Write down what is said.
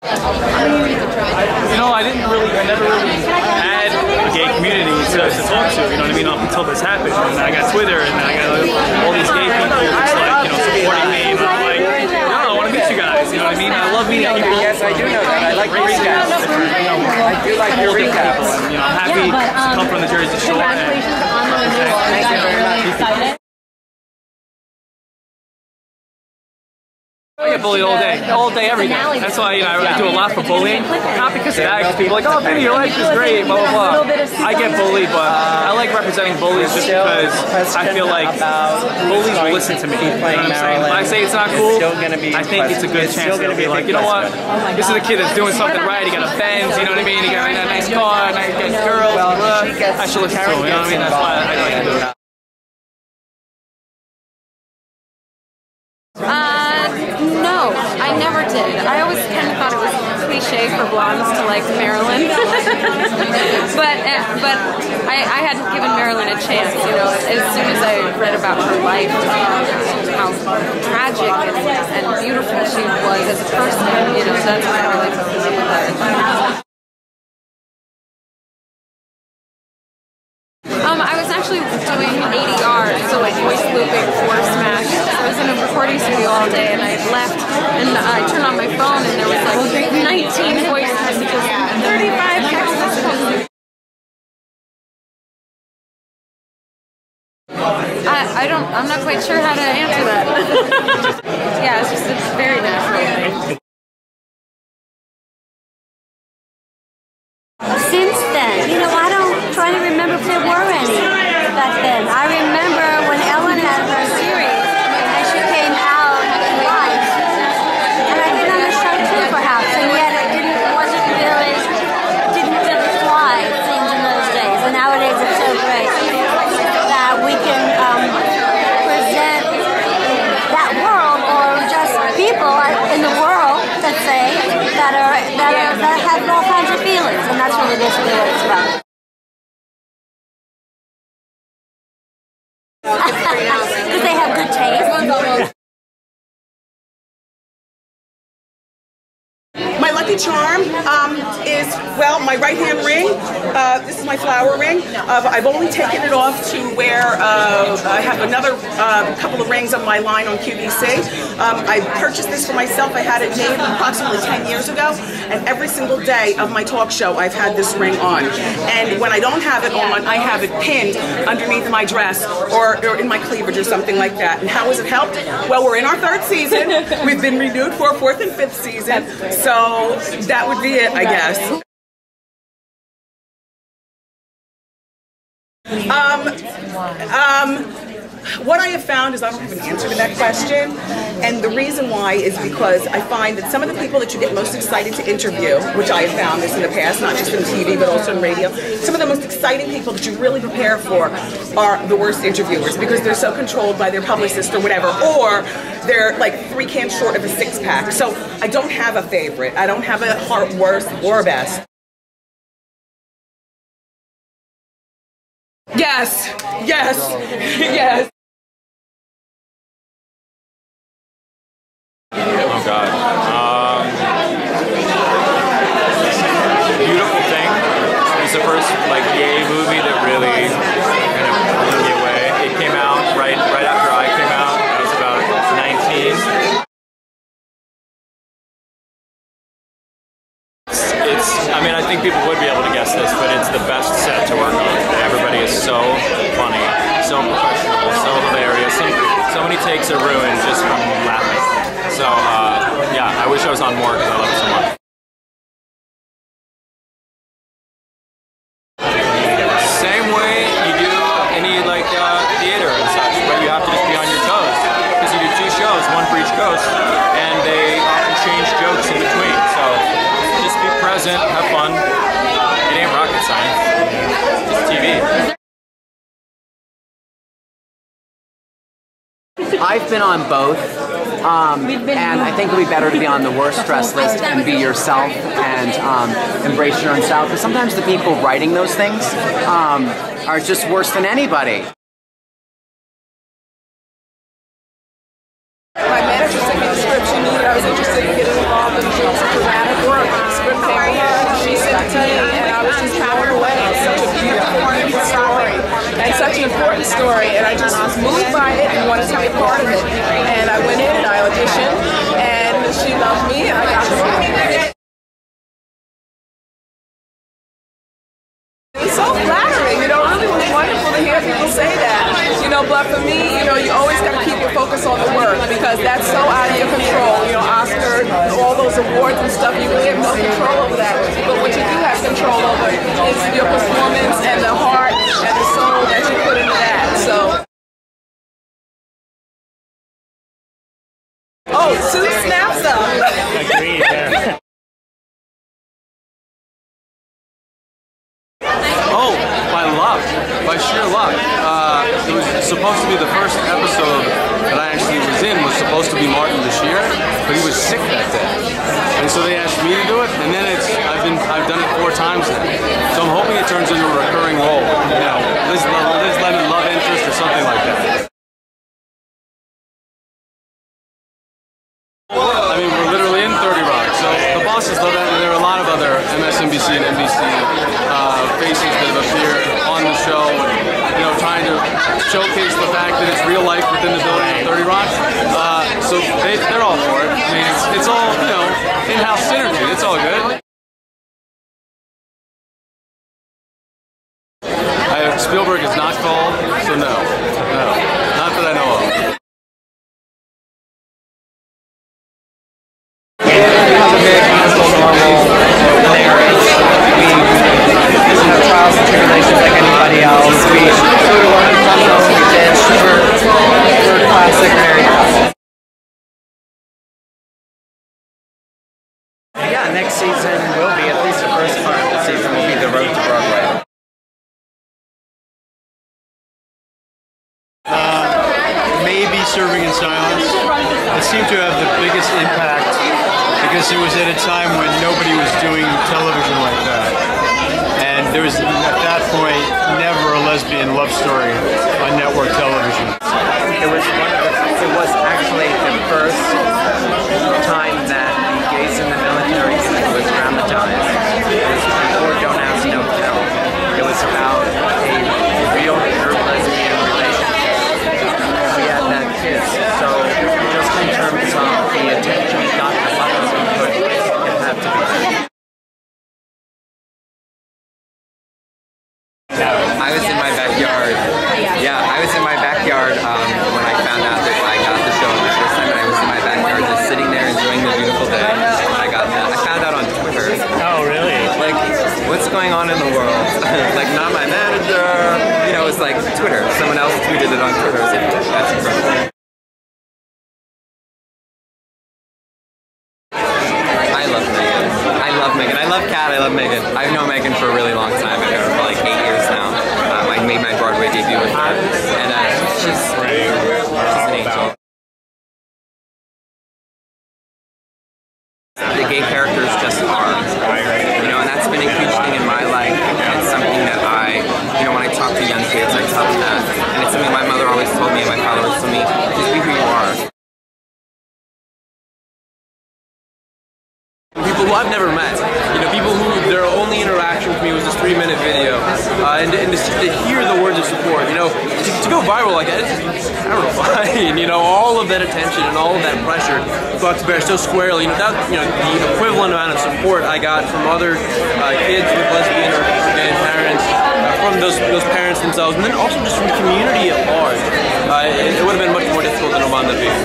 You know, I never really had a gay community to talk to, you know what I mean, up until this happened. And I got Twitter, and I got all these gay people just like, you know, supporting me, and I'm like, no, I want to meet you guys, you know what I mean? I love meeting people. Yes, I do know that. I like your recaps. I do like your recaps. You know, I'm happy to come from the Jersey Shore. Congratulations on the renewal. Thank you very much. I get bullied all day, every day. That's why, you know, I do a lot for bullying. Not because of that, because people are like, oh, Vinny, your life is great, blah, blah, blah. I get bullied, but I like representing bullies just because I feel like bullies will listen to me. You know what I'm saying? If I say it's not cool, I think it's a good chance to be like, you know what, this is a kid that's doing something right, he got a Benz, you know what I mean? He got a nice car, nice girl, blah. I should listen to him, you know what I mean? That's why I like to do that. No, I never did. I always kind of thought it was cliche for blondes to like Marilyn, but I hadn't given Marilyn a chance. You know, as soon as I read about her life, how tragic and beautiful she was as a person, you know, that's when I really fell in love with her. I was actually doing ADR, so like voice looping for Smash. I was in a recording studio all day, and I left, and I turned on my phone, and there was like 19 voice messages, 35 text messages. I'm not quite sure how to answer that. Yeah, it's just a very natural thing. Since then, you know, I don't try to remember if there were any back then. I remember when Ellen had her series and she came out live, and I've been on the show too, perhaps, and yet it didn't really fly, it seems, in those days. And nowadays it's so great that we can present that world, or just people in the world, let's say, that have all kinds of feelings, and that's really basically what it's about. Because they have good taste. My lucky charm is, well, my right-hand ring. This is my flower ring. I've only taken it off to where I have another couple of rings on my line on QVC. I purchased this for myself. I had it made approximately 10 years ago, and every single day of my talk show, I've had this ring on. And when I don't have it on, I have it pinned underneath my dress or in my cleavage or something like that. And how has it helped? Well, we're in our 3rd season. We've been renewed for a 4th and 5th season. So that would be it, I guess. What I have found is I don't have an answer to that question, and the reason why is because I find that some of the people that you get most excited to interview, which I have found this in the past, not just in TV but also in radio, some of the most exciting people that you really prepare for are the worst interviewers, because they're so controlled by their publicist or whatever, or they're like 3 cans short of a 6-pack. So I don't have a favorite. I don't have a worst or best. Yes, yes, yes. Oh God. Beautiful Thing is the first like gay movie that really kind of blew me away. It came out right after I came out. I was about 19. I mean, I think people would be able to guess this, but it's the best set to work on. Everybody is so funny, so professional, so hilarious. So many takes are ruined just from laughing. So, yeah, I wish I was on more because I love it so much. Same way you do any, like, theater and such, but you have to just be on your toes. Because you do 2 shows, 1 for each coast, and they often change jokes in between. So, just be present, have fun. It ain't rocket science, it's TV. I've been on both, and I think it would be better to be on the worst stress list and be yourself and embrace your own style, because sometimes the people writing those things are just worse than anybody. My manager sent me a description that I was interested in getting involved in dramatic work. to me, and I was just blown away. It's such a beautiful story, and such an important story, and I just was moved by it and wanted to be a part of it. And I went in and I auditioned, and she loved me, and I got the role. It's so flattering, you know, really was wonderful to hear people say that. You know, but for me, you know, you always got to keep your focus on the work because that's so out of your control. You know, Oscar, all those awards and stuff, you really have no control over that. But what you do have control over is your performance and the heart and the soul that you put into that. So. Oh, two snaps up. Agreed, yeah. Oh, by sheer luck. It was supposed to be the first episode that I actually was in was supposed to be Martin this year, but he was sick that day. And so they asked me to do it, and then I've done it 4 times now. So I'm hoping it turns into a recurring role. You know, Liz Lemon love interest or something like that. I mean, we're literally in 30 Rock, so the bosses love that, and there are a lot of other MSNBC and NBC faces that have appeared on the show, and, you know, trying to showcase the fact that it's real life within the building of 30 Rock. So they're all for it. I mean, it's all, you know, in-house synergy. It's all good. Spielberg is not called, so no, not that I know of. Trials and tribulations like anybody else. We go to work and come home, we dance, we're classic married couple. Yeah, next season will be, at least the first part of the season, will be the road to Broadway. Maybe Serving in Silence. It seemed to have the biggest impact because it was at a time when nobody was doing television like that. And there was, at that point, never a lesbian love story on network television. It was actually the first time that the gays in the military was dramatized. It was before Don't Ask, Don't Tell. It was about a real lesbian relationship. We had that kiss. So just in terms of the attention it got, the buttons we put, it had to be there. I was in my backyard. Yeah, I was in my backyard when I found out that I got the show the first time. I was in my backyard just sitting there enjoying the beautiful day when I got that. I found out on Twitter. Oh, really? Like, what's going on in the world? Like, not my manager. You know, it's like Twitter. Someone else tweeted it on Twitter. That's incredible. I love Megan. I love Kat. I love Megan. I've known Megan for a really long time. I've known her for like 8 years now. I made my Broadway debut with her, and she's an angel. The gay characters just are, you know, and that's been a huge thing in my life. It's something that you know, when I talk to young kids, I tell them that, and it's something my mother always told me and my father always told me, just be who you are. People who I've never met, you know, people who their only interaction with me was this 3-minute video, and to hear the words of support, you know, to go viral like that, it's terrifying, you know, all of that attention and all of that pressure brought to bear so squarely, you know, that, you know, the equivalent amount of support I got from other kids with lesbian or gay parents, from those parents themselves, and then also just from the community at large, it would have been much more difficult than I'm on the video.